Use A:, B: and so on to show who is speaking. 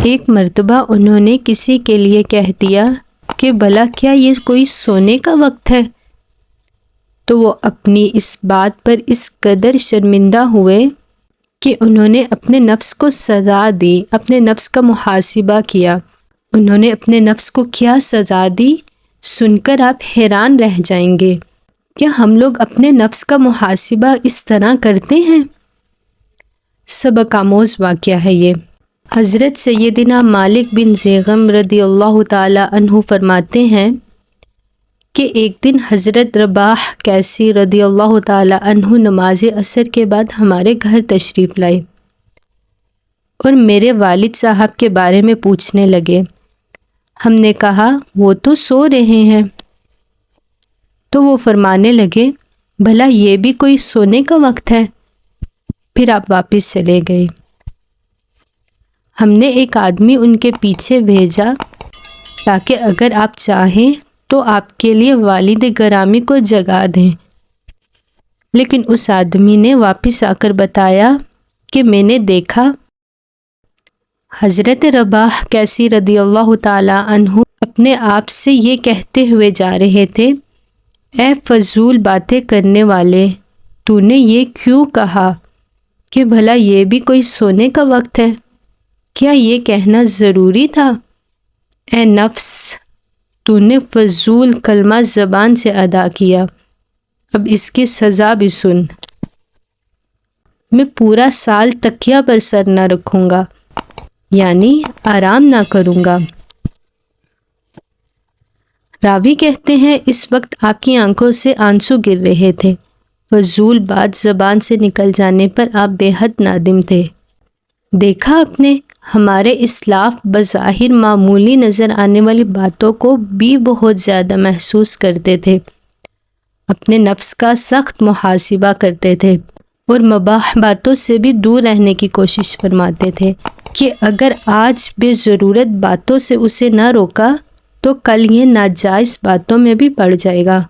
A: ایک مرتبہ انہوں نے کسی کے لیے کہہ دیا کہ بھلا کیا یہ کوئی سونے کا وقت ہے؟ تو وہ اپنی اس بات پر اس قدر شرمندہ ہوئے کہ انہوں نے اپنے نفس کو سزا دی، اپنے نفس کا محاسبہ کیا۔ انہوں نے اپنے نفس کو کیا سزا دی، سن کر آپ حیران رہ جائیں گے۔ کیا ہم لوگ اپنے نفس کا محاسبہ اس طرح کرتے ہیں؟ سبق آموز واقعہ ہے یہ۔ حضرت سیدنا مالک بن زیغم رضی اللہ تعالی عنہ فرماتے ہیں کہ ایک دن حضرت رباح کیسی رضی اللہ تعالی عنہ نماز عصر کے بعد ہمارے گھر تشریف لائے اور میرے والد صاحب کے بارے میں پوچھنے لگے۔ ہم نے کہا وہ تو سو رہے ہیں۔ تو وہ فرمانے لگے بھلا یہ بھی کوئی سونے کا وقت ہے؟ پھر آپ واپس چلے گئے۔ ہم نے ایک آدمی ان کے پیچھے بھیجا تاکہ اگر آپ چاہیں تو آپ کے لیے والد گرامی کو جگا دیں، لیکن اس آدمی نے واپس آ کر بتایا کہ میں نے دیکھا حضرت رباح کیسی رضی اللہ تعالی عنہ اپنے آپ سے یہ کہتے ہوئے جا رہے تھے، اے فضول باتیں کرنے والے، تو نے یہ کیوں کہا کہ بھلا یہ بھی کوئی سونے کا وقت ہے؟ کیا یہ کہنا ضروری تھا؟ اے نفس، تو نے فضول کلمہ زبان سے ادا کیا، اب اس کی سزا بھی سن۔ میں پورا سال تکیہ پر سر نہ رکھوں گا، یعنی آرام نہ کروں گا۔ راوی کہتے ہیں اس وقت آپ کی آنکھوں سے آنسو گر رہے تھے۔ فضول بات زبان سے نکل جانے پر آپ بے حد نادم تھے۔ دیکھا آپ نے، ہمارے اسلاف بظاہر معمولی نظر آنے والی باتوں کو بھی بہت زیادہ محسوس کرتے تھے، اپنے نفس کا سخت محاسبہ کرتے تھے اور مباح باتوں سے بھی دور رہنے کی کوشش فرماتے تھے کہ اگر آج بے ضرورت باتوں سے اسے نہ روکا تو کل یہ ناجائز باتوں میں بھی پڑ جائے گا۔